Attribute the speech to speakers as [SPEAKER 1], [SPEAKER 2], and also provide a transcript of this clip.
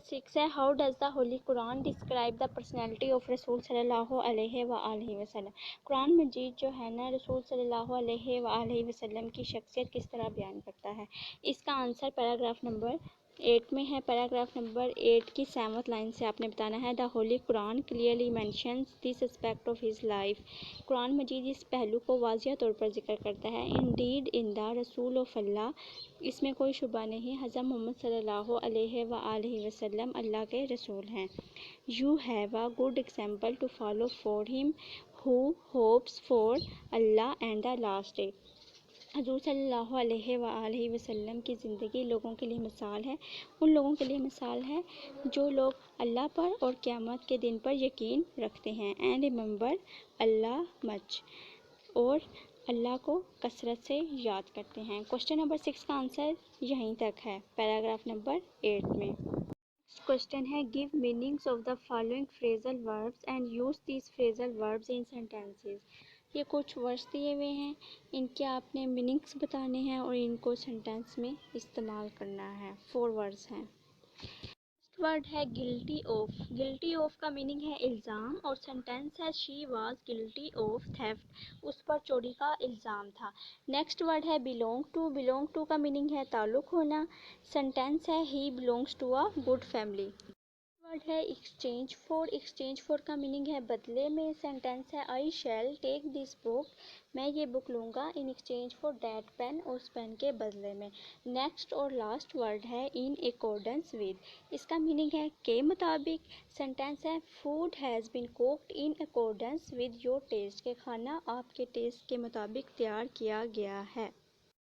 [SPEAKER 1] 6 ہے how does the holy Quran describe the personality of رسول صلی اللہ علیہ وآلہ وسلم. قرآن مجید جو ہے نا رسول صلی اللہ علیہ وآلہ وسلم کی شخصیت کس طرح بیان کرتا ہے. اس کا آنسر پیراگراف نمبر 8 میں ہے. پیراگراف نمبر 8 کی 7 لائن سے آپ نے بتانا ہے the holy Quran clearly mentions this aspect of his life. قرآن مجید اس پہلو کو واضح طور پر ذکر کرتا ہے. انڈیڈ ان دا رسول آف اللہ، اس میں کوئی شبہ نہیں حضرت محمد صلی اللہ علیہ وآلہ وسلم اللہ کے رسول ہیں. You have a good example to follow for him who hopes for Allah and the last day. حضور صلی اللہ علیہ وآلہ وسلم کی زندگی لوگوں کے لیے مثال ہے، ان لوگوں کے لیے مثال ہے جو لوگ اللہ پر اور قیامت کے دن پر یقین رکھتے ہیں. اینڈ ریممبر اللہ مچ، اور اللہ کو کثرت سے یاد کرتے ہیں. کوشچن نمبر 6 کا آنسر یہیں تک ہے پیراگراف نمبر 8 میں. نیکسٹ کوشچن ہے give meanings of the following phrasal verbs and use these phrasal verbs in sentences. یہ کچھ ورڈس دیے ہوئے ہیں، ان کے آپ نے میننگس بتانے ہیں اور ان کو سینٹینس میں استعمال کرنا ہے. 4 ورڈس ہیں. فرسٹ ورڈ ہے گلٹی آف. گلٹی آف کا میننگ ہے الزام، اور سینٹینس ہے she was guilty of theft, اس پر چوری کا الزام تھا. نیکسٹ ورڈ ہے بلونگ ٹو. بلونگ ٹو کا میننگ ہے تعلق ہونا. سینٹینس ہے he belongs to a good family. Word ہے ایکسچینج فور. ایکسچینج فور کا میننگ ہے بدلے میں. سینٹینس ہے آئی شیل ٹیک دس بک، میں یہ بک لوں گا in exchange for that pen, اس پین کے بدلے میں. نیکسٹ اور لاسٹ ورڈ ہے ان اکارڈنس ود. اس کا میننگ ہے کے مطابق. سینٹینس ہے food has been cooked in accordance with your test, کہ کھانا آپ کے ٹیسٹ کے مطابق تیار کیا گیا ہے.